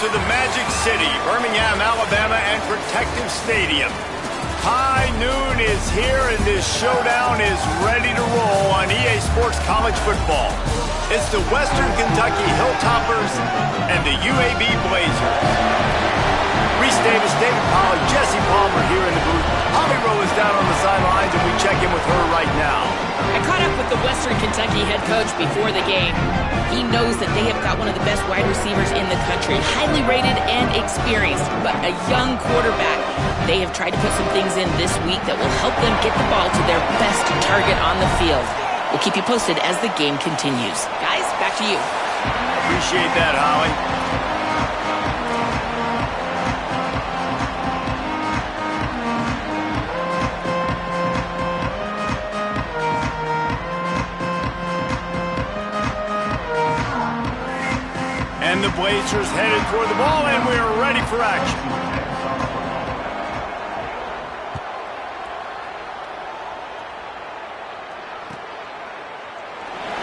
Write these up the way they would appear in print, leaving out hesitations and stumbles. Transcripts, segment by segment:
to the Magic City, Birmingham, Alabama, and Protective Stadium. High noon is here, and this showdown is ready to roll on EA Sports College Football. It's the Western Kentucky Hilltoppers and the UAB Blazers. Reese Davis, David Pollack, Jesse Palmer here in the booth. Holly Rowe is down on the sidelines, and we check in with her right now. I caught up with the Western Kentucky head coach before the game. He knows that they have got one of the best wide receivers in the country, highly rated and experienced, but a young quarterback. They have tried to put some things in this week that will help them get the ball to their best target on the field. We'll keep you posted as the game continues. Guys, back to you. Appreciate that, Holly. And the Blazers headed toward the ball, and we are ready for action.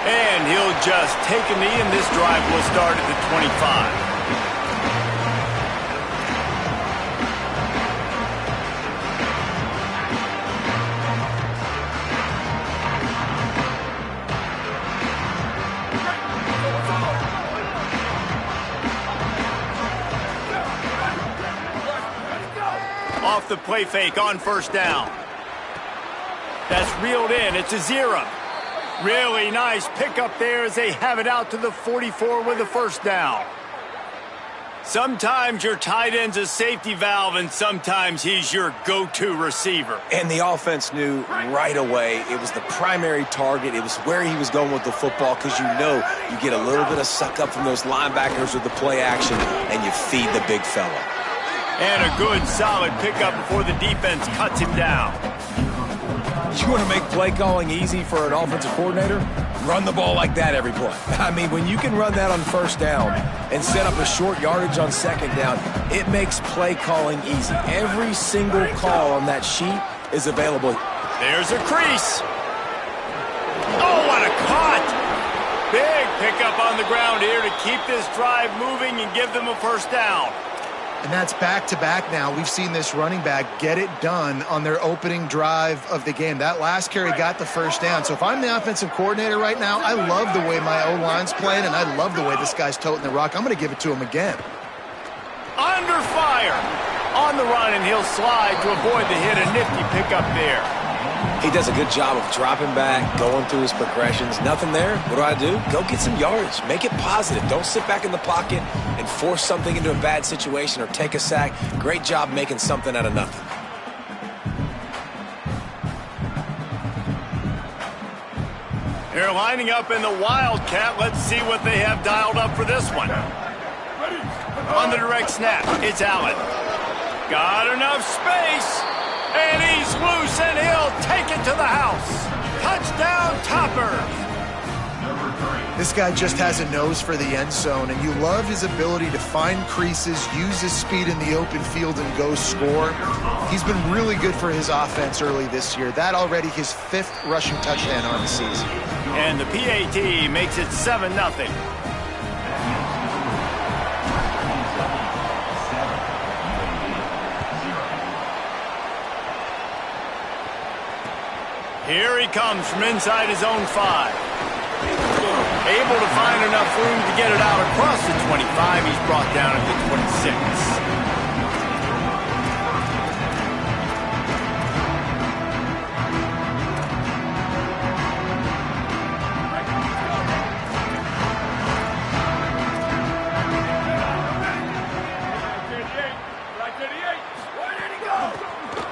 And he'll just take a knee, and this drive will start at the 25. Off the play fake on first down. That's reeled in. It's a 0. Really nice pickup there as they have it out to the 44 with a first down. Sometimes your tight end's a safety valve, and sometimes he's your go-to receiver. And the offense knew right away it was the primary target. It was where he was going with the football, because you know you get a little bit of suck up from those linebackers with the play action, and you feed the big fella. And a good, solid pickup before the defense cuts him down. You want to make play calling easy for an offensive coordinator? Run the ball like that every play. I mean, when you can run that on first down and set up a short yardage on second down, it makes play calling easy. Every single call on that sheet is available. There's a crease. Oh, what a cut! Big pickup on the ground here to keep this drive moving and give them a first down. And that's back-to-back now. We've seen this running back get it done on their opening drive of the game. That last carry got the first down. So if I'm the offensive coordinator right now, I love the way my O-line's playing, and I love the way this guy's toting the rock. I'm going to give it to him again. Under fire. On the run, and he'll slide to avoid the hit. A nifty pickup there. He does a good job of dropping back, going through his progressions. Nothing there. What do? Go get some yardage. Make it positive. Don't sit back in the pocket and force something into a bad situation or take a sack. Great job making something out of nothing. They're lining up in the Wildcat. Let's see what they have dialed up for this one. On the direct snap, it's Allen. Got enough space. And he's loose, and he'll take it to the house. Touchdown, Topper. This guy just has a nose for the end zone, and you love his ability to find creases, use his speed in the open field, and go score. He's been really good for his offense early this year. That already his 5th rushing touchdown on the season. And the PAT makes it 7-0. Here he comes from inside his own 5. Able to find enough room to get it out across the 25. He's brought down at the 26.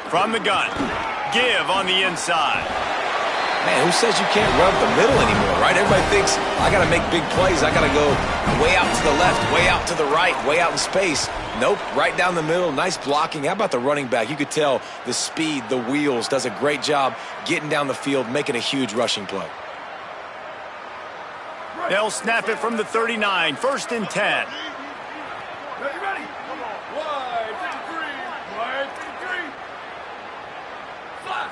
From the gun. Give on the inside. Man, who says you can't run up the middle anymore, right? Everybody thinks, I got to make big plays. I got to go way out to the left, way out to the right, way out in space. Nope, right down the middle. Nice blocking. How about the running back? You could tell the speed, the wheels, does a great job getting down the field, making a huge rushing play. They'll snap it from the 39, 1st and 10. Ready? Come on. Wide to the 3. Wide to the 3. Slap.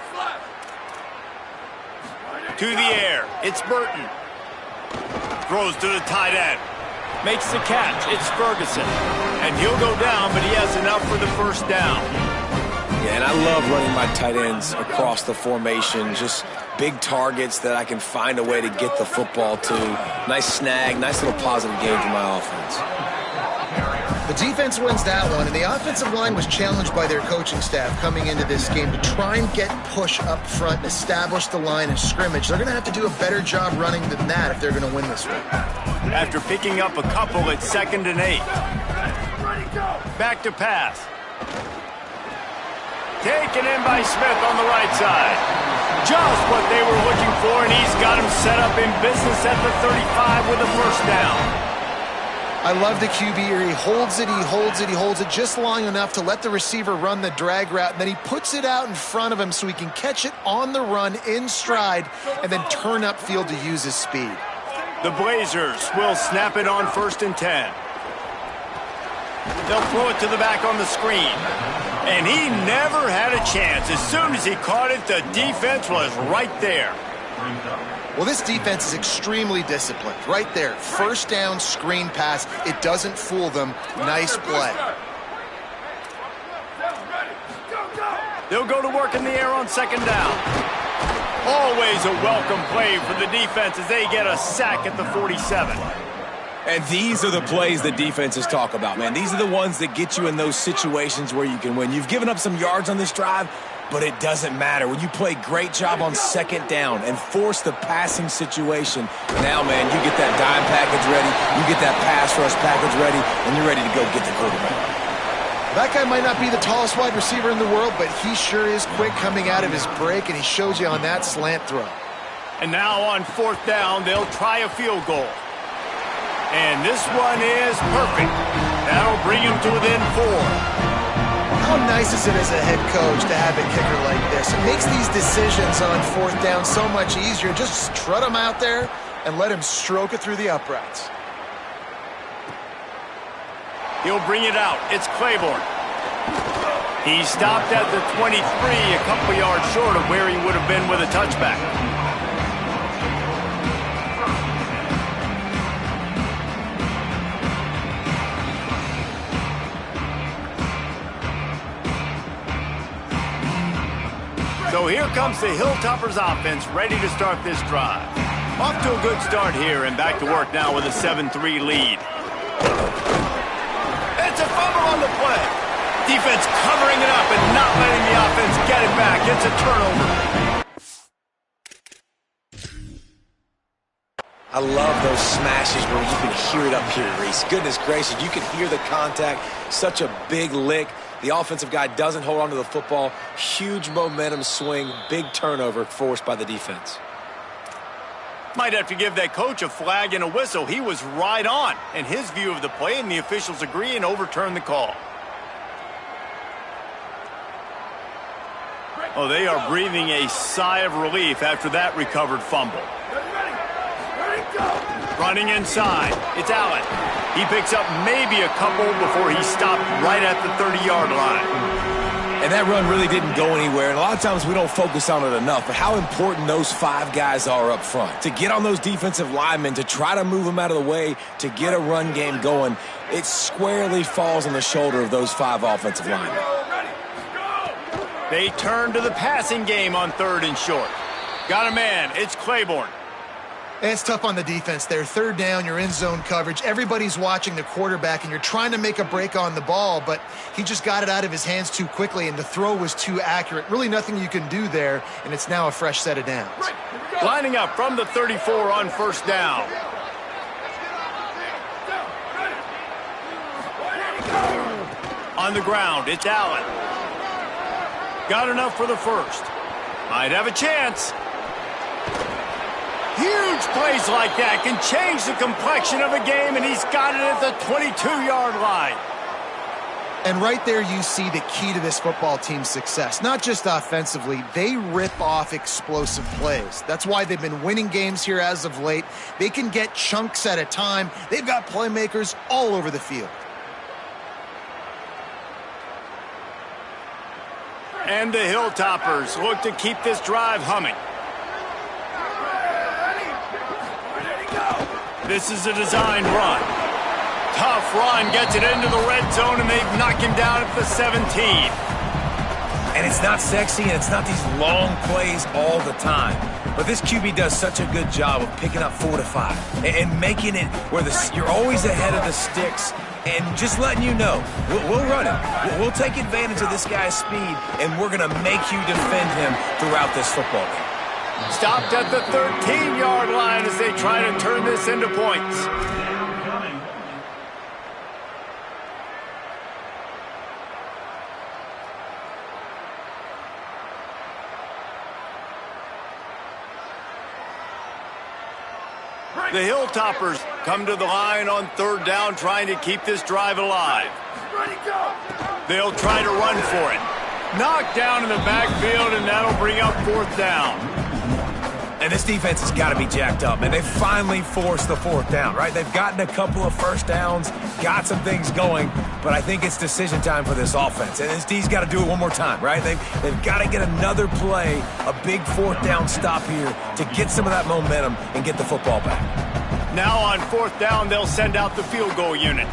To the air. It's Burton. Throws to the tight end. Makes the catch. It's Ferguson. And he'll go down, but he has enough for the first down. Yeah, and I love running my tight ends across the formation. Just big targets that I can find a way to get the football to. Nice snag, nice little positive game for my offense. The defense wins that one, and the offensive line was challenged by their coaching staff coming into this game to try and get push up front and establish the line of scrimmage. They're going to have to do a better job running than that if they're going to win this one. After picking up a couple, it's 2nd and 8. Back to pass. Taken in by Smith on the right side. Just what they were looking for, and he's got him set up in business at the 35 with a first down. I love the QB here. He holds it, he holds it, he holds it just long enough to let the receiver run the drag route, and then he puts it out in front of him so he can catch it on the run in stride and then turn upfield to use his speed. The Blazers will snap it on 1st and 10. They'll throw it to the back on the screen. And he never had a chance. As soon as he caught it, the defense was right there. Well, this defense is extremely disciplined. Right there, first down, screen pass. It doesn't fool them. Nice play. They'll go to work in the air on 2nd down. Always a welcome play for the defense as they get a sack at the 47. And these are the plays that defenses talk about, man. These are the ones that get you in those situations where you can win. You've given up some yards on this drive, but it doesn't matter. When you play great job on 2nd down and force the passing situation, now, man, you get that dime package ready, you get that pass rush package ready, and you're ready to go get the quarterback. That guy might not be the tallest wide receiver in the world, but he sure is quick coming out of his break, and he shows you on that slant throw. And now on 4th down, they'll try a field goal. And this one is perfect. That'll bring him to within 4. How nice is it as a head coach to have a kicker like this? It makes these decisions on 4th down so much easier. Just strut him out there and let him stroke it through the uprights. He'll bring it out. It's Claiborne. He stopped at the 23, a couple yards short of where he would have been with a touchback. So here comes the Hilltoppers offense, ready to start this drive. Off to a good start here, and back to work now with a 7-3 lead. It's a fumble on the play. Defense covering it up and not letting the offense get it back. It's a turnover. I love those smashes where you can hear it up here, Reese. Goodness gracious, you can hear the contact. Such a big lick. The offensive guy doesn't hold on to the football. Huge momentum swing, big turnover forced by the defense. Might have to give that coach a flag and a whistle. He was right on in his view of the play, and the officials agree and overturn the call. Oh, they are breathing a sigh of relief after that recovered fumble. Running inside, it's Allen. He picks up maybe a couple before he stopped right at the 30-yard line. And that run really didn't go anywhere, and a lot of times we don't focus on it enough, but how important those 5 guys are up front. To get on those defensive linemen, to try to move them out of the way, to get a run game going, it squarely falls on the shoulder of those 5 offensive linemen. They turn to the passing game on 3rd and short. Got a man, it's Claiborne. It's tough on the defense there. 3rd down, you're in zone coverage. Everybody's watching the quarterback, and you're trying to make a break on the ball, but he just got it out of his hands too quickly, and the throw was too accurate. Really nothing you can do there, and it's now a fresh set of downs. Lining up from the 34 on 1st down. On the ground, it's Allen. Got enough for the first. Might have a chance. Huge plays like that can change the complexion of a game, and he's got it at the 22-yard line. And right there you see the key to this football team's success. Not just offensively, they rip off explosive plays. That's why they've been winning games here as of late. They can get chunks at a time. They've got playmakers all over the field. And the Hilltoppers look to keep this drive humming. This is a designed run. Tough run, gets it into the red zone, and they've knocked him down at the 17. And it's not sexy, and it's not these long plays all the time. But this QB does such a good job of picking up 4 to 5 and making it where you're always ahead of the sticks and just letting you know, we'll run it. We'll take advantage of this guy's speed, and we're going to make you defend him throughout this football game. Stopped at the 13-yard line as they try to turn this into points. The Hilltoppers come to the line on 3rd down, trying to keep this drive alive. They'll try to run for it. Knocked down in the backfield, and that'll bring up 4th down. And this defense has got to be jacked up, and they finally forced the 4th down, right? They've gotten a couple of first downs, got some things going, but I think it's decision time for this offense. And this D's got to do it one more time, right? They've got to get another play, a big 4th down stop here to get some of that momentum and get the football back. Now on 4th down, they'll send out the field goal unit.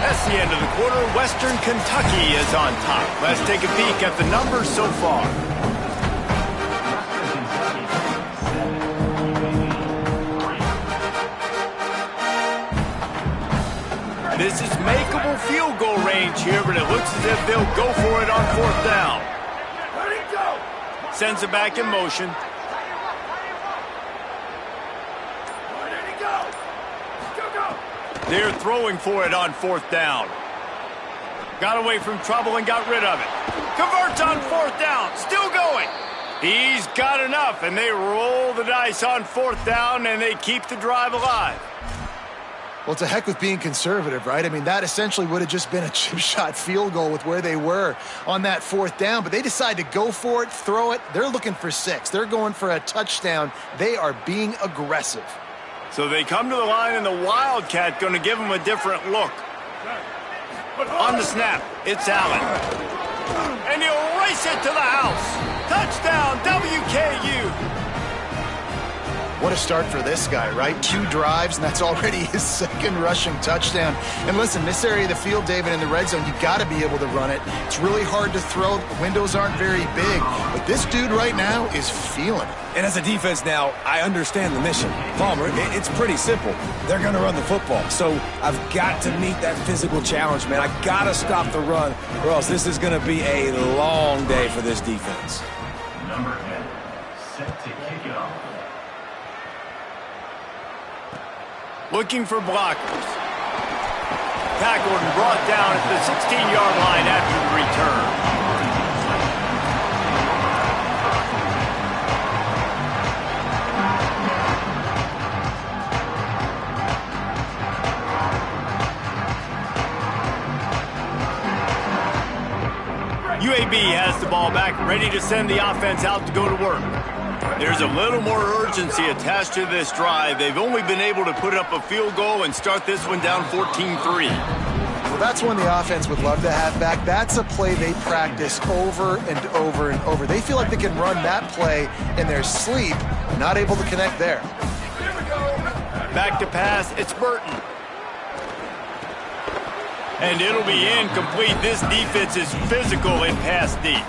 That's the end of the quarter. Western Kentucky is on top. Let's take a peek at the numbers so far. This is makeable field goal range here, but it looks as if they'll go for it on 4th down. Sends it back in motion. They're throwing for it on 4th down. Got away from trouble and got rid of it. Converts on 4th down. Still going. He's got enough, and they roll the dice on 4th down, and they keep the drive alive. Well, to heck with being conservative, right? I mean, that essentially would have just been a chip shot field goal with where they were on that 4th down, but they decide to go for it, throw it. They're looking for 6. They're going for a touchdown. They are being aggressive. So they come to the line, and the Wildcat going to give them a different look. On the snap, it's Allen. And he'll race it to the house. Touchdown, WKU. What a start for this guy, right? 2 drives, and that's already his 2nd rushing touchdown. And listen, this area of the field, David, in the red zone, you got to be able to run it. It's really hard to throw. The windows aren't very big. But this dude right now is feeling it. And as a defense now, I understand the mission. Palmer, it's pretty simple. They're going to run the football. So I've got to meet that physical challenge, man. I got to stop the run, or else this is going to be a long day for this defense. Number 10, set to kick it off. Looking for blockers. Tackled and brought down at the 16-yard line after the return. UAB has the ball back, ready to send the offense out to go to work. There's a little more urgency attached to this drive. They've only been able to put up a field goal and start this one down 14-3. Well, that's one the offense would love to have back. That's a play they practice over and over and over. They feel like they can run that play in their sleep, not able to connect there. Back to pass, it's Burton. And it'll be incomplete. This defense is physical in pass deep.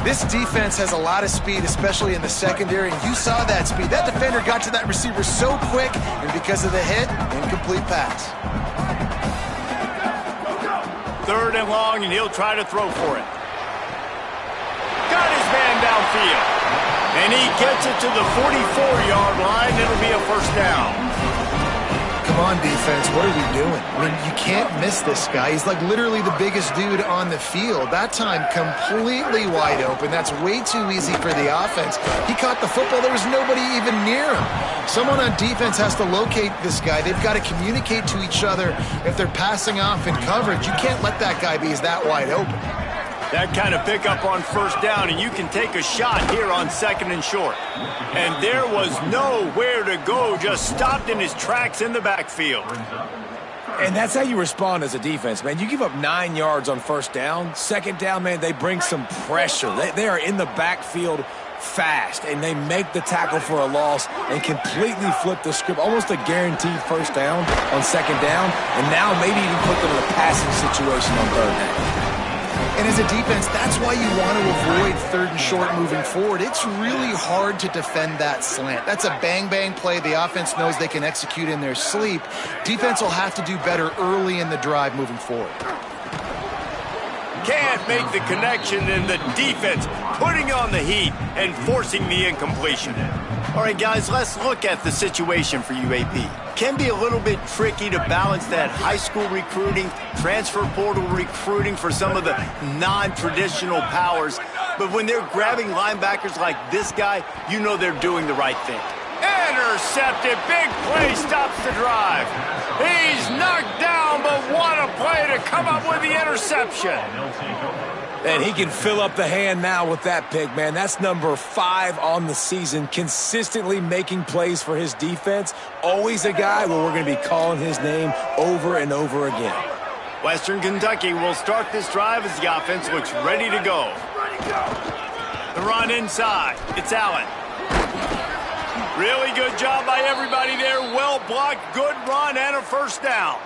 This defense has a lot of speed, especially in the secondary, and you saw that speed. That defender got to that receiver so quick, and because of the hit, incomplete pass. 3rd and long, and he'll try to throw for it. Got his man downfield. And he gets it to the 44-yard line. It'll be a 1st down. Come on, defense, what are we doing? I mean, you can't miss this guy. He's like literally the biggest dude on the field. That time, completely wide open. That's way too easy for the offense. He caught the football. There was nobody even near him. Someone on defense has to locate this guy. They've got to communicate to each other if they're passing off in coverage. You can't let that guy be that wide open. That kind of pickup on 1st down, and you can take a shot here on 2nd and short. And there was nowhere to go, just stopped in his tracks in the backfield. And that's how you respond as a defense, man. You give up 9 yards on 1st down. 2nd down, man, they bring some pressure. They are in the backfield fast, and they make the tackle for a loss and completely flip the script, almost a guaranteed first down on second down, and now maybe even put them in a passing situation on third down. And as a defense, that's why you want to avoid third and short moving forward. It's really hard to defend that slant. That's a bang-bang play the offense knows they can execute in their sleep. Defense will have to do better early in the drive moving forward. Can't make the connection, and the defense putting on the heat and forcing the incompletion. All right, guys, let's look at the situation for UAB. Can be a little bit tricky to balance that high school recruiting, transfer portal recruiting for some of the non-traditional powers. But when they're grabbing linebackers like this guy, you know they're doing the right thing. Intercepted. Big play stops the drive. He's knocked down, but what a play to come up with the interception. And he can fill up the hand now with that pick, man. That's number 5 on the season, consistently making plays for his defense. Always a guy where we're going to be calling his name over and over again. Western Kentucky will start this drive as the offense looks ready to go. The run inside. It's Allen. Really good job by everybody there. Well blocked, good run, and a first down.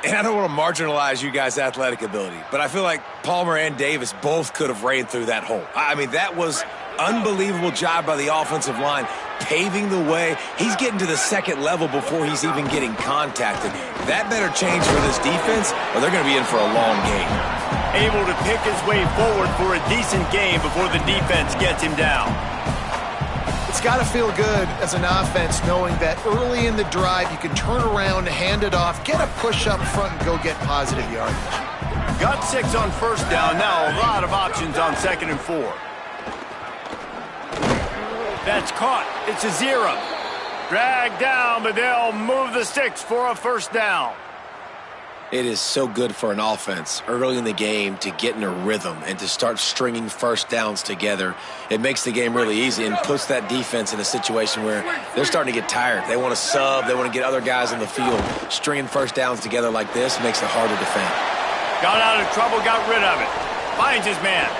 And I don't want to marginalize you guys' athletic ability, but I feel like Palmer and Davis both could have ran through that hole. I mean, that was unbelievable job by the offensive line, paving the way. He's getting to the second level before he's even getting contacted. That better change for this defense, or they're going to be in for a long game. Able to pick his way forward for a decent game before the defense gets him down. It's got to feel good as an offense knowing that early in the drive you can turn around, hand it off, get a push up front, and go get positive yardage. Got 6 on first down. Now a lot of options on 2nd and 4. That's caught. It's a 0. Dragged down, but they'll move the sticks for a first down. It is so good for an offense early in the game to get in a rhythm and to start stringing first downs together. It makes the game really easy and puts that defense in a situation where they're starting to get tired. They want to sub. They want to get other guys in the field. Stringing first downs together like this makes it hard to defend. Got out of trouble, got rid of it. Finds his man.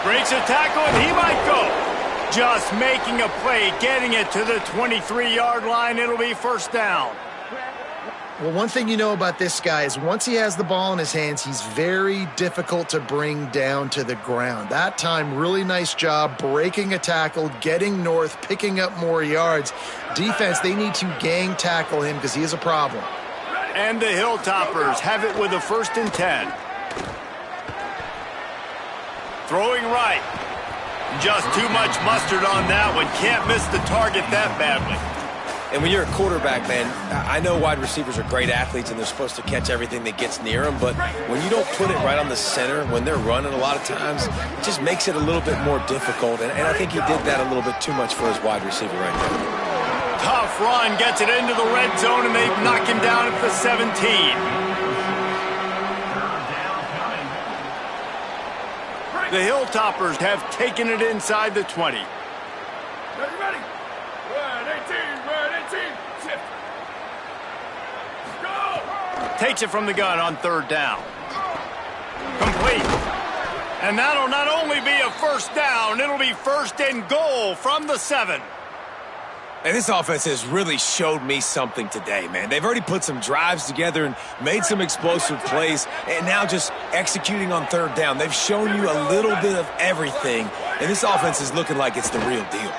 Breaks a tackle, and he might go. Just making a play, getting it to the 23-yard line. It'll be first down. Well, one thing you know about this guy is once he has the ball in his hands, he's very difficult to bring down to the ground. That time, really nice job breaking a tackle, getting north, picking up more yards. Defense, they need to gang tackle him because he is a problem. And the Hilltoppers have it with a 1st and 10. Throwing right. Just too much mustard on that one. Can't miss the target that badly. And when you're a quarterback, man, I know wide receivers are great athletes and they're supposed to catch everything that gets near them, but when you don't put it right on the center, when they're running a lot of times, it just makes it a little bit more difficult. And I think he did that a little bit too much for his wide receiver right there. Tough run, gets it into the red zone, and they knock him down at the 17. The Hilltoppers have taken it inside the 20. Ready? Run 18, shift. Go! Takes it from the gun on 3rd down. Complete. And that'll not only be a first down, it'll be 1st and goal from the 7. And this offense has really showed me something today, man. They've already put some drives together and made some explosive plays, and now just executing on 3rd down. They've shown you a little bit of everything, and this offense is looking like it's the real deal.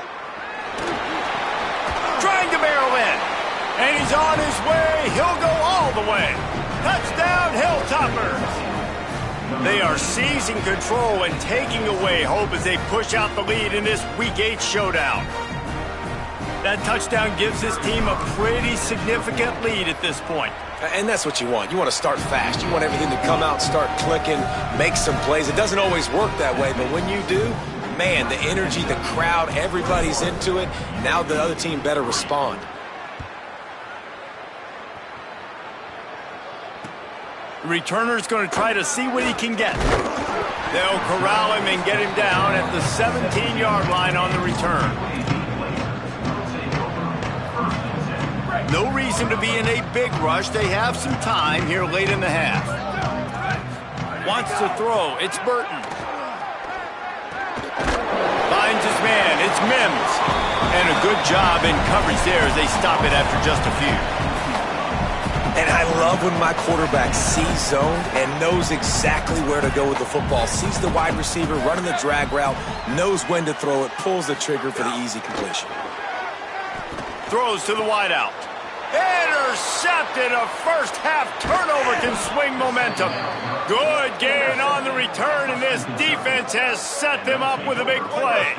Trying to barrel in, and he's on his way. He'll go all the way. Touchdown, Hilltoppers. They are seizing control and taking away hope as they push out the lead in this Week 8 showdown. That touchdown gives his team a pretty significant lead at this point. And that's what you want. You want to start fast. You want everything to come out, start clicking, make some plays. It doesn't always work that way, but when you do, man, the energy, the crowd, everybody's into it. Now the other team better respond. The returner's going to try to see what he can get. They'll corral him and get him down at the 17-yard line on the return. No reason to be in a big rush. They have some time here late in the half. Wants to throw. It's Burton. Finds his man. It's Mims. And a good job in coverage there as they stop it after just a few. And I love when my quarterback sees zone and knows exactly where to go with the football. Sees the wide receiver running the drag route, knows when to throw it, pulls the trigger for the easy completion. Throws to the wideout. Intercepted. A first half turnover can swing momentum. Good gain on the return, and this defense has set them up with a big play.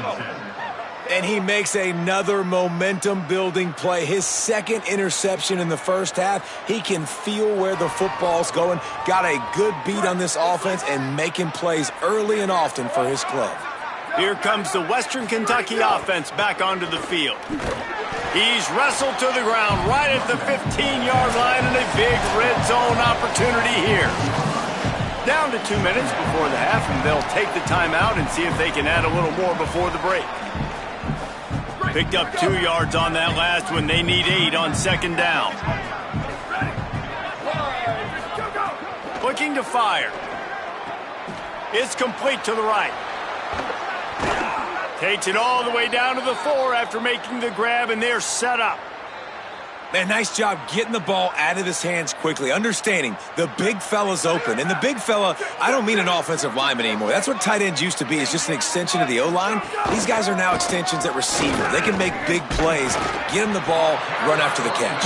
And he makes another momentum-building play. His second interception in the first half. He can feel where the football's going. Got a good beat on this offense and making plays early and often for his club. Here comes the Western Kentucky offense back onto the field. He's wrestled to the ground right at the 15-yard line, and a big red zone opportunity here. Down to 2 minutes before the half, and they'll take the timeout and see if they can add a little more before the break. Picked up 2 yards on that last one. They need 8 on second down. Looking to fire. It's complete to the right. Takes it all the way down to the 4 after making the grab, and they're set up. Man, nice job getting the ball out of his hands quickly, understanding the big fella's open. And the big fella, I don't mean an offensive lineman anymore. That's what tight ends used to be. It's just an extension of the O-line. These guys are now extensions at receiver. They can make big plays, get him the ball, run after the catch.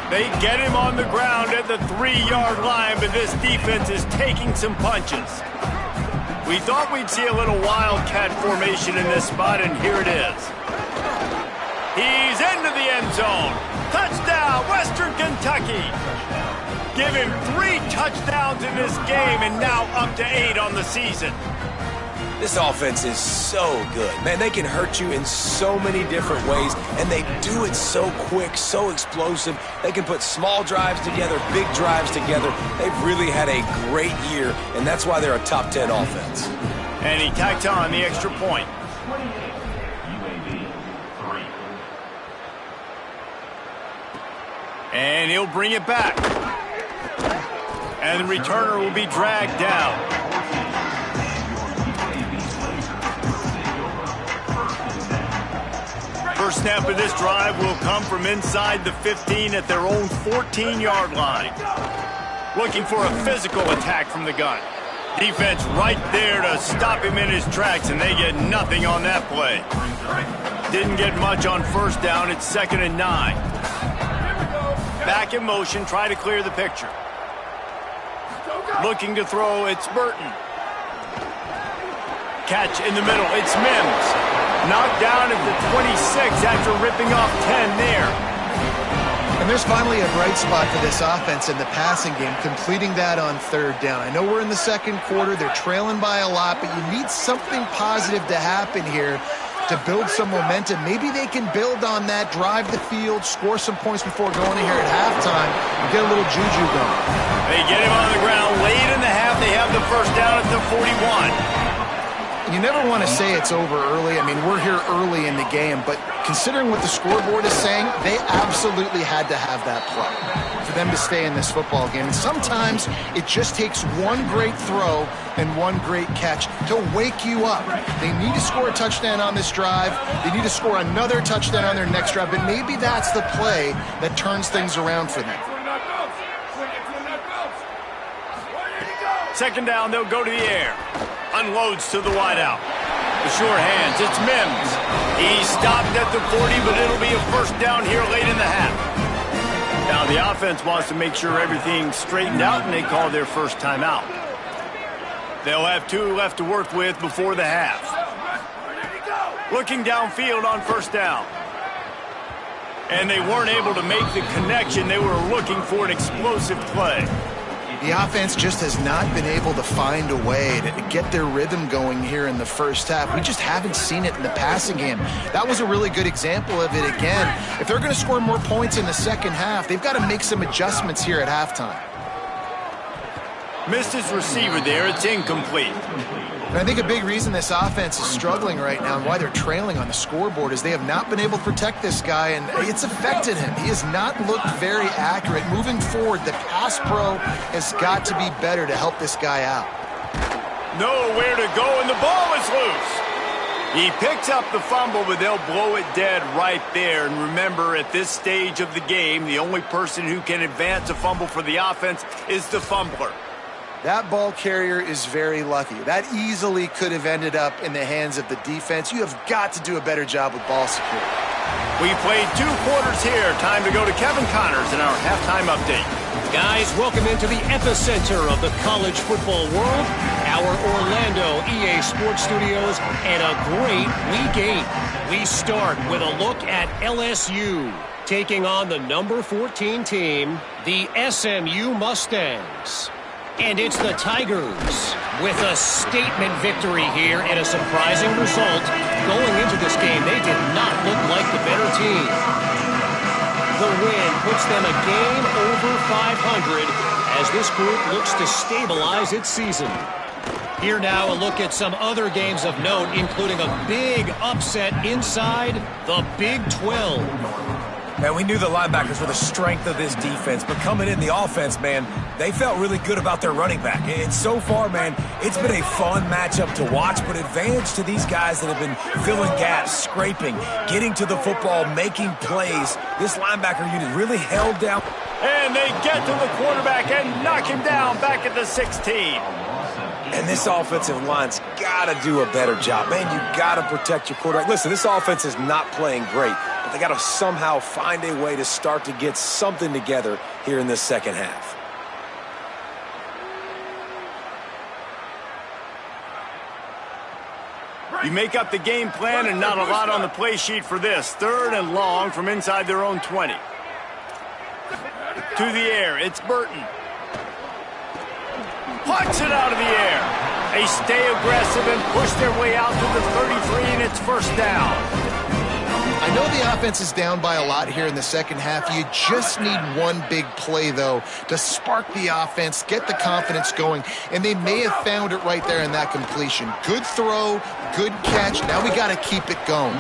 They get him on the ground at the 3-yard line, but this defense is taking some punches. We thought we'd see a little wildcat formation in this spot, and here it is. He's into the end zone. Touchdown, Western Kentucky. Give him 3 touchdowns in this game, and now up to 8 on the season. This offense is so good. Man, they can hurt you in so many different ways, and they do it so quick, so explosive. They can put small drives together, big drives together. They've really had a great year, and that's why they're a top 10 offense. And he tacked on the extra point. 28, UAB 3. And he'll bring it back. And the returner will be dragged down. First snap of this drive will come from inside the 15 at their own 14-yard line. Looking for a physical attack from the gun. Defense right there to stop him in his tracks, and they get nothing on that play. Didn't get much on first down. It's 2nd and 9. Back in motion, try to clear the picture. Looking to throw, it's Burton. Catch in the middle, it's Mims. Knocked down at the 26 after ripping off 10 there. And there's finally a bright spot for this offense in the passing game, completing that on 3rd down. I know we're in the 2nd quarter. They're trailing by a lot, but you need something positive to happen here to build some momentum. Maybe they can build on that, drive the field, score some points before going in here at halftime, and get a little juju going. They get him on the ground late in the half. They have the first down at the 41. You never want to say it's over early. I mean, we're here early in the game, but considering what the scoreboard is saying, they absolutely had to have that play for them to stay in this football game. And sometimes it just takes one great throw and one great catch to wake you up. They need to score a touchdown on this drive. They need to score another touchdown on their next drive, but maybe that's the play that turns things around for them. 2nd down, they'll go to the air. Unloads to the wideout. The sure hands, it's Mims. He stopped at the 40, but it'll be a first down here late in the half. Now the offense wants to make sure everything's straightened out, and they call their first timeout. They'll have 2 left to work with before the half. Looking downfield on first down. And they weren't able to make the connection. They were looking for an explosive play. The offense just has not been able to find a way to get their rhythm going here in the first half. We just haven't seen it in the passing game. That was a really good example of it again. If they're going to score more points in the second half, they've got to make some adjustments here at halftime. Missed his receiver there. It's incomplete. And I think a big reason this offense is struggling right now and why they're trailing on the scoreboard is they have not been able to protect this guy, and it's affected him. He has not looked very accurate. Moving forward, the pass pro has got to be better to help this guy out. Nowhere to go, and the ball is loose. He picks up the fumble, but they'll blow it dead right there. And remember, at this stage of the game, the only person who can advance a fumble for the offense is the fumbler. That ball carrier is very lucky. That easily could have ended up in the hands of the defense. You have got to do a better job with ball security. We played 2 quarters here. Time to go to Kevin Connors in our halftime update. Guys, welcome into the epicenter of the college football world, our Orlando EA Sports Studios, and a great Week 8. We start with a look at LSU, taking on the number 14 team, the SMU Mustangs. And it's the Tigers with a statement victory here and a surprising result. Going into this game, they did not look like the better team. The win puts them a game over 500 as this group looks to stabilize its season. Here now, a look at some other games of note, including a big upset inside the Big 12. Man, we knew the linebackers were the strength of this defense, but coming in the offense, man, they felt really good about their running back. And so far, man, it's been a fun matchup to watch, but advantage to these guys that have been filling gaps, scraping, getting to the football, making plays. This linebacker unit really held down. And they get to the quarterback and knock him down back at the 16. And this offensive line's got to do a better job. Man, you got to protect your quarterback. Listen, this offense is not playing great, but they got to somehow find a way to start to get something together here in this second half. You make up the game plan and not a lot on the play sheet for this. 3rd and long from inside their own 20. To the air, it's Burton. Punch it out of the air. They stay aggressive and push their way out to the 33, and it's first down. I know the offense is down by a lot here in the second half. You just need one big play, though, to spark the offense, get the confidence going, and they may have found it right there in that completion. Good throw, good catch. Now we got to keep it going.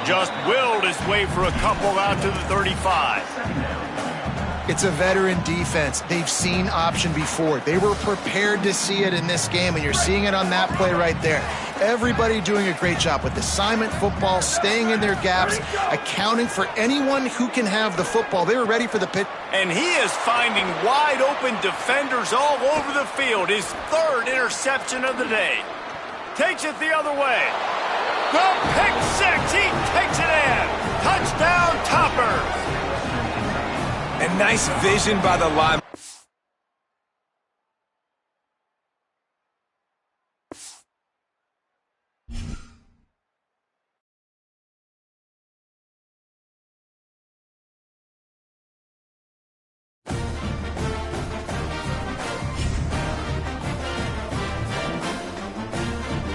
Just willed his way for a couple out to the 35. It's a veteran defense. They've seen option before. They were prepared to see it in this game, and you're seeing it on that play right there. Everybody doing a great job with assignment football, staying in their gaps, accounting for anyone who can have the football. They were ready for the pitch. And he is finding wide open defenders all over the field. His 3rd interception of the day. Takes it the other way. The pick 6. He takes it in. Touchdown, Toppers. And nice vision by the line.